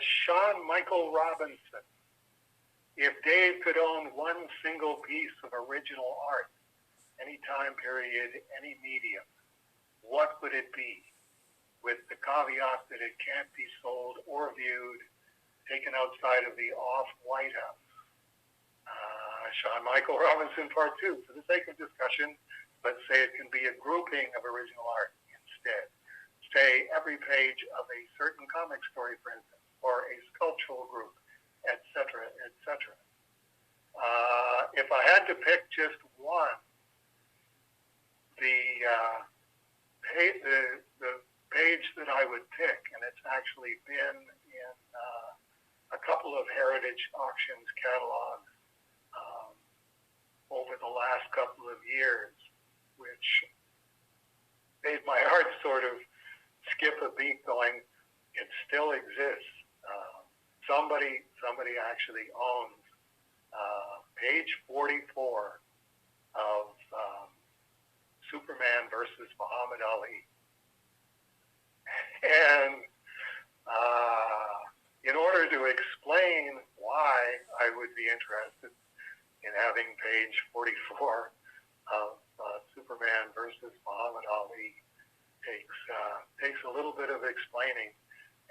Sean Michael Robinson. If Dave could own one single piece of original art, any time period, any medium, what would it be? With the caveat that it can't be sold or viewed, taken outside of the off-White House. Sean Michael Robinson, part 2. For the sake of discussion, let's say it can be a grouping of original art instead. Say every page of a certain comic story, for instance, or a sculptural group, etc., etc. If I had to pick just one, the page that I would pick, and it's actually been in a couple of heritage auctions catalogs over the last couple of years, which made my heart sort of skip a beat going, it still exists. Somebody actually owns page 44 of Superman versus Muhammad Ali. And in order to explain why I would be interested in having page 44 of Superman versus Muhammad Ali takes a little bit of explaining,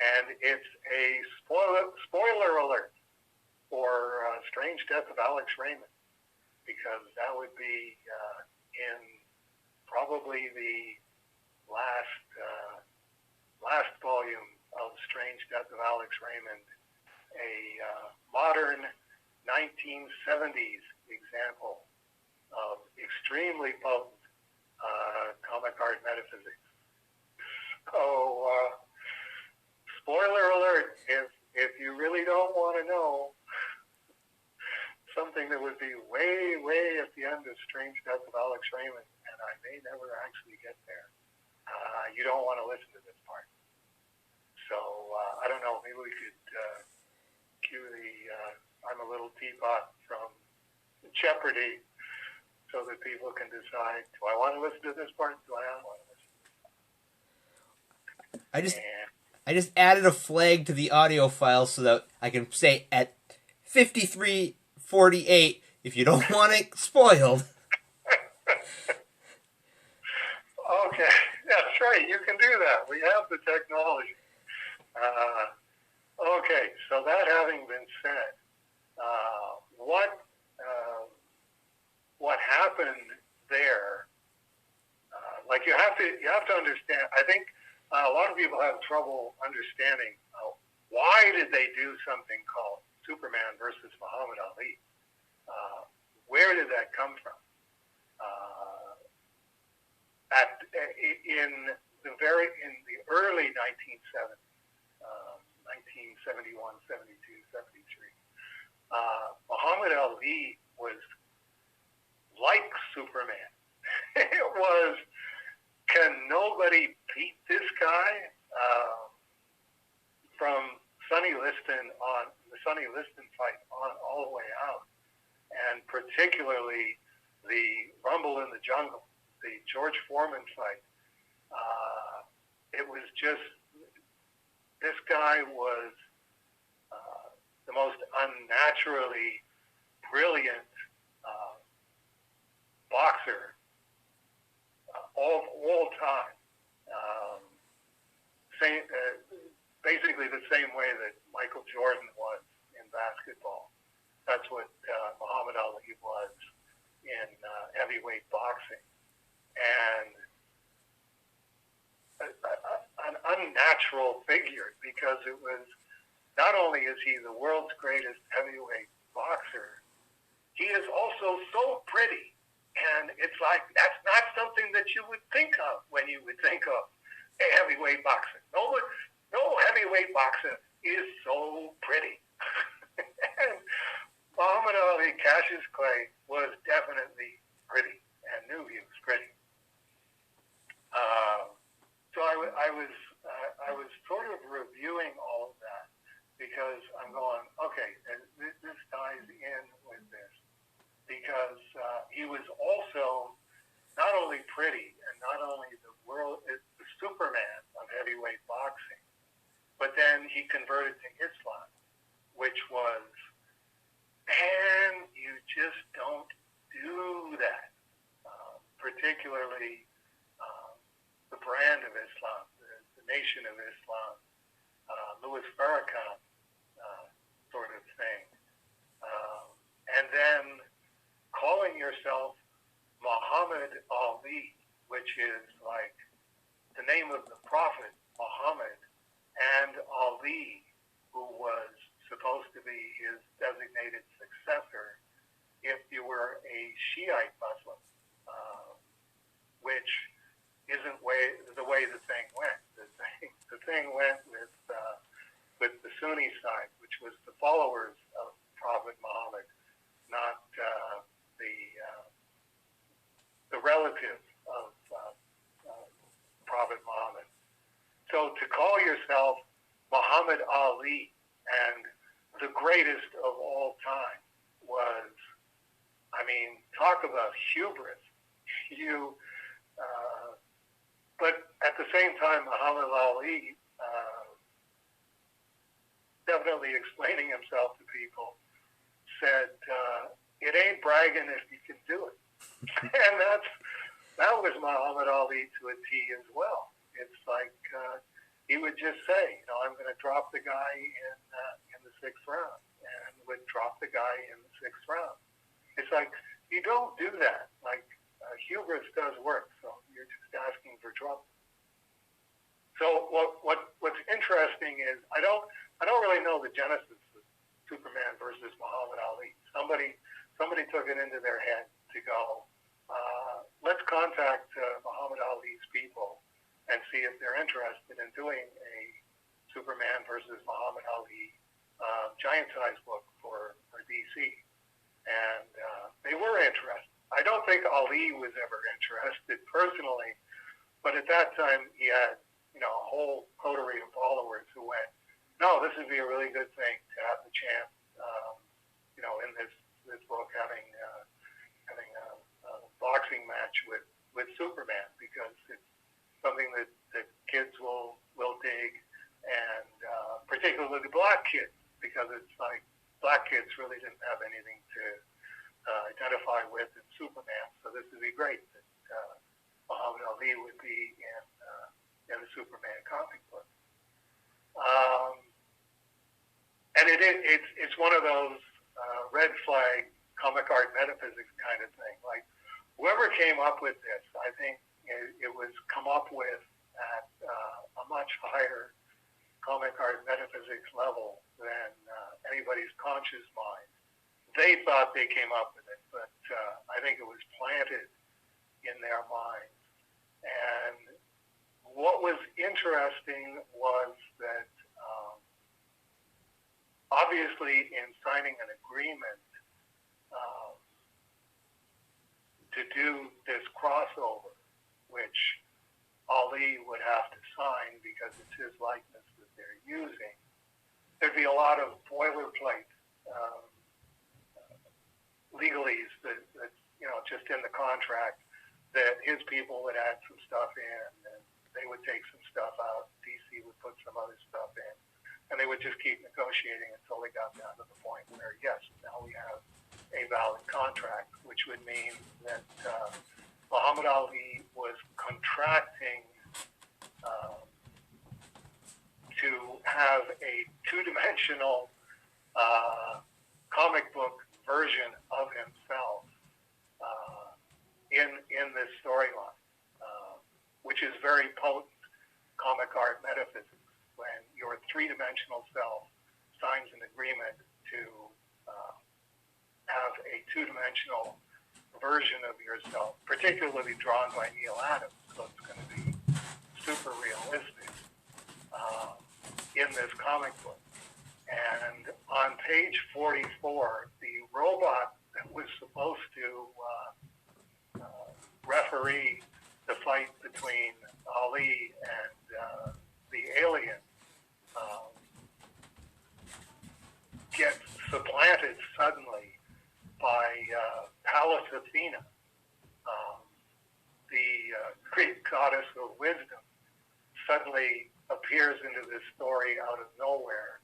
and it's a spoiler alert for Strange Death of Alex Raymond, because that would be in probably the last volume of Strange Death of Alex Raymond, a modern 1970s example of extremely potent comic art metaphysics. So, spoiler alert, if you really don't want to know something that would be way, way at the end of Strange Death of Alex Raymond, and I may never actually get there, you don't want to listen to this part. So, I don't know, maybe we could cue the I'm a Little Teapot from Jeopardy so that people can decide, do I want to listen to this part? Do I not want to listen? I just added a flag to the audio file so that I can say at 53:48 if you don't want it spoiled. Okay, that's right. You can do that. We have the technology. Okay, so that having been said, what happened there? Like you have to understand. I think a lot of people have trouble understanding why did they do something called Superman versus Muhammad Ali? Where did that come from? In the early 1970s, 1971, 72, 73, Muhammad Ali was like Superman. It was, can nobody beat this guy? From Sonny Liston on the Sonny Liston fight on all the way out, and particularly the Rumble in the Jungle, the George Foreman fight. It was just, this guy was the most unnaturally brilliant boxer of all time. Basically the same way that Michael Jordan was in basketball. That's what Muhammad Ali was in heavyweight boxing. And an unnatural figure, because it was, not only is he the world's greatest heavyweight boxer, he is also so pretty. And it's like, that's not something that you would think of when you would think of a heavyweight boxer. No heavyweight boxer is so pretty. And Muhammad Ali, Cassius Clay, was definitely pretty and knew he was pretty. So I was sort of reviewing all of that, because I'm going, okay, this ties in with this, because he was also not only pretty and not only the Superman of heavyweight boxing, but then he converted to Islam, which was, man, you just don't do that. Particularly the brand of Islam, the nation of Islam, Louis Farrakhan sort of thing. And then calling yourself Muhammad Ali, which is like the name of the Prophet Muhammad, and Ali, who was supposed to be his designated successor if you were a Shiite Muslim, which isn't the way the thing went. The thing went with the Sunni side, which was the followers of Prophet Muhammad, not the relatives of Prophet Muhammad. So to call yourself Muhammad Ali and the greatest of all time was, I mean, talk about hubris. But at the same time, Muhammad Ali, definitely explaining himself to people, said, it ain't bragging if you can do it. And that was Muhammad Ali to a T as well. It's like he would just say, I'm going to drop the guy in the 6th round, and would drop the guy in the 6th round. It's like, you don't do that. Like, hubris does work, so you're just asking for trouble. So what's interesting is I don't really know the genesis of Superman versus Muhammad Ali. Somebody took it into their head to go, let's contact Muhammad Ali's people and see if they're interested in doing a Superman versus Muhammad Ali giant-size book for DC. And they were interested. I don't think Ali was ever interested personally, but at that time he had, a whole coterie of followers who went, no, this would be a really good thing to have the chance, in this book having a boxing match with Superman, because it's something that kids will dig, and particularly black kids, because it's like black kids really didn't have anything to identify with in Superman, so this would be great that Muhammad Ali would be in the Superman comic book. And it's one of those red flag comic art metaphysics kind of thing. Like, whoever came up with this, I think it was come up with at a much higher comic art metaphysics level than anybody's conscious mind. They thought they came up with it, but I think it was planted in their minds. And what was interesting was that obviously in signing an agreement to do this crossover, which Ali would have to sign because it's his likeness that they're using, there'd be a lot of boilerplate legalese that just in the contract, that his people would add some stuff in, and they would take some stuff out, DC would put some other stuff in, and they would just keep negotiating until they got down to the point where, yes, now we have a valid contract, which would mean that Muhammad Ali was contracting to have a two-dimensional comic book version of himself in this storyline, which is very potent comic art metaphysics, when your three-dimensional self signs an agreement to have a two-dimensional version of yourself, particularly drawn by Neil Adams, so it's going to be super realistic in this comic book. And on page 44, the robot that was supposed to referee the fight between Ali and the alien gets supplanted suddenly by Pallas Athena, the Greek goddess of wisdom, suddenly appears into this story out of nowhere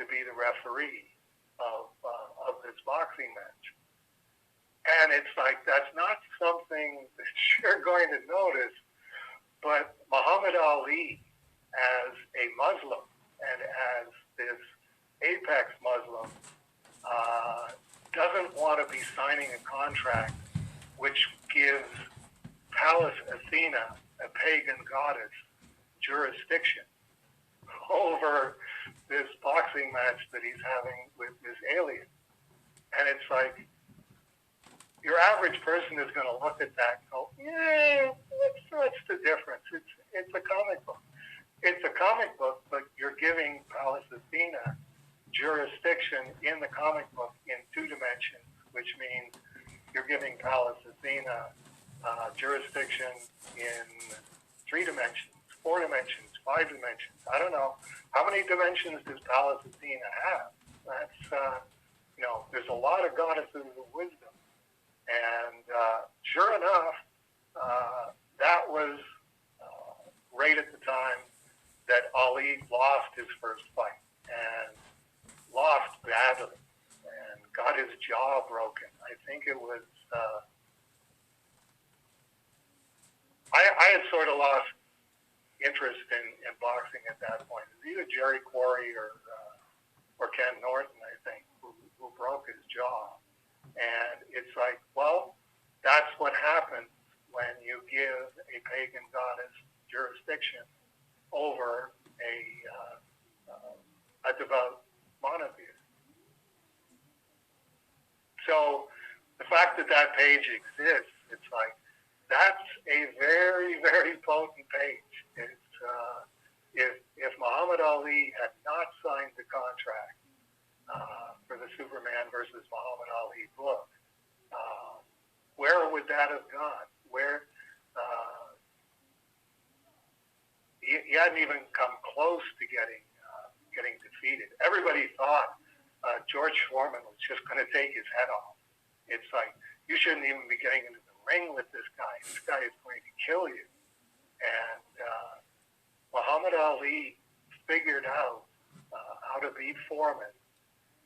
to be the referee of this boxing match. And it's like, that's not something that you're going to notice, but Muhammad Ali, as a Muslim and as this apex Muslim, doesn't want to be signing a contract which gives Pallas Athena, a pagan goddess, jurisdiction over this boxing match that he's having with this alien. And it's like, your average person is going to look at that and go, yeah, what's the difference? It's a comic book. It's a comic book, but you're giving Pallas Athena jurisdiction in the comic book in 2 dimensions, which means you're giving Pallas Athena jurisdiction in 3 dimensions, 4 dimensions, 5 dimensions. I don't know. How many dimensions does Pallas Athena have? That's, there's a lot of goddesses of wisdom. And sure enough, that was right at the time that Ali lost his first fight and lost badly and got his jaw broken. I think it was, I had sort of lost interest in boxing at that point. It was either Jerry Quarry or Ken Norton, I think, who broke his jaw. And it's like, well, that's what happens when you give a pagan goddess jurisdiction over a devout monotheist. So the fact that that page exists, it's like, that's a very, very potent page. It's, if Muhammad Ali had not signed the contract for the Superman versus Muhammad Ali book, where would that have gone? Where he hadn't even come close to getting defeated. Everybody thought George Foreman was just going to take his head off. It's like, you shouldn't even be getting into the ring with this guy. This guy is going to kill you. And Muhammad Ali figured out how to beat Foreman,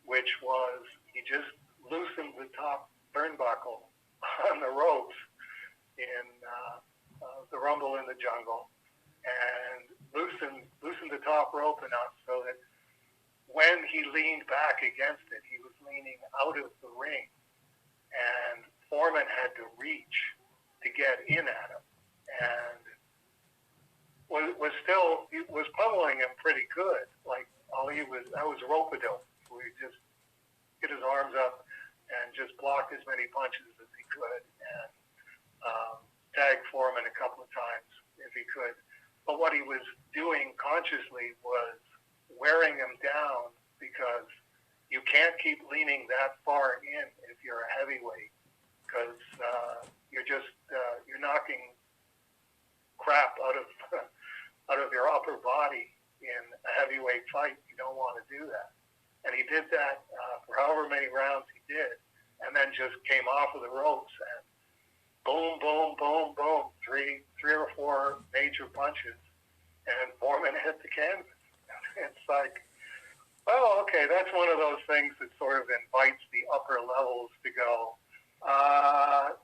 which was he just loosened the top turnbuckle on the ropes in the Rumble in the Jungle, and loosened the top rope enough so that when he leaned back against it, he was leaning out of the ring, and Foreman had to reach to get in at him, and was pummeling him pretty good. Like that was rope-a-dope. We just get his arms up and just block as many punches as he could, and tag Foreman a couple of times if he could. But what he was doing consciously was wearing him down, because you can't keep leaning that far in if you're a heavyweight, because you're knocking crap out of your upper body in a heavyweight fight. You don't want to do that. And he did that for however many rounds he did, and then just came off of the ropes and boom, boom, boom, boom, three or four major punches, and Foreman hit the canvas. It's like, well, okay, that's one of those things that sort of invites the upper levels to go,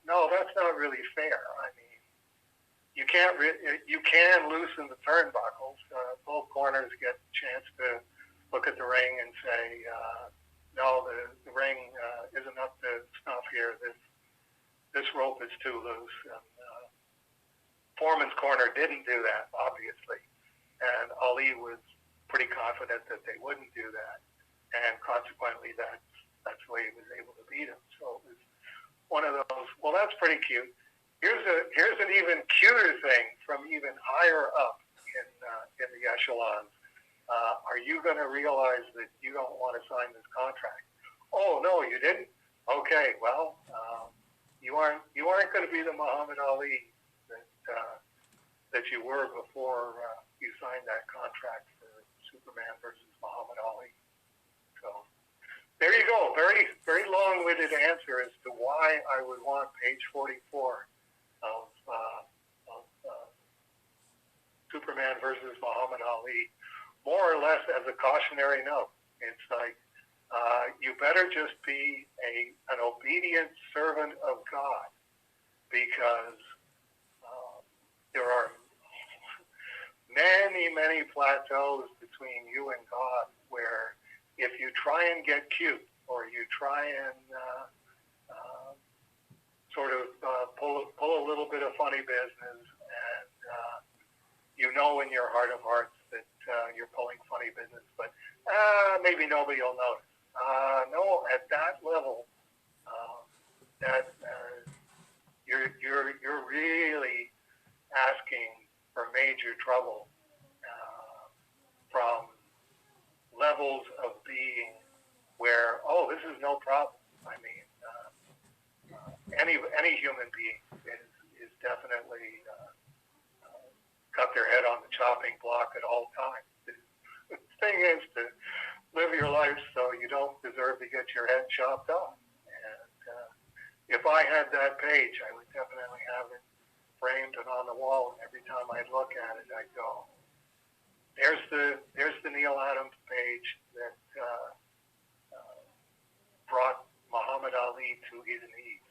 no, that's not really fair. I mean, you can loosen the turnbuckles. Both corners get a chance to look at the ring and say, no, the ring isn't up to snuff here. This rope is too loose. And Foreman's corner didn't do that, obviously. And Ali was pretty confident that they wouldn't do that. And consequently, that's the way he was able to beat him. So it was one of those, well, that's pretty cute. Here's an even cuter thing from even higher up in the echelons. Are you going to realize that you don't want to sign this contract? Oh, no, you didn't? Okay, well, you aren't going to be the Muhammad Ali that you were before you signed that contract for Superman versus Muhammad Ali. So there you go. Very, very long-winded answer as to why I would want page 44 of Superman versus Muhammad Ali, more or less as a cautionary note. It's like you better just be an obedient servant of God, because there are many, many plateaus between you and God where if you try and get cute, or you try and pull a little bit of funny business, and you know in your heart of hearts that you're pulling funny business, but maybe nobody will notice. No, at that level, that you're really asking for major trouble from levels of being where, oh, this is no problem. I mean, any human being is definitely got their head on the chopping block at all times. The thing is to live your life so you don't deserve to get your head chopped off. And if I had that page, I would definitely have it framed and on the wall. And every time I'd look at it, I'd go, "There's the Neil Adams page that brought Muhammad Ali to his knees."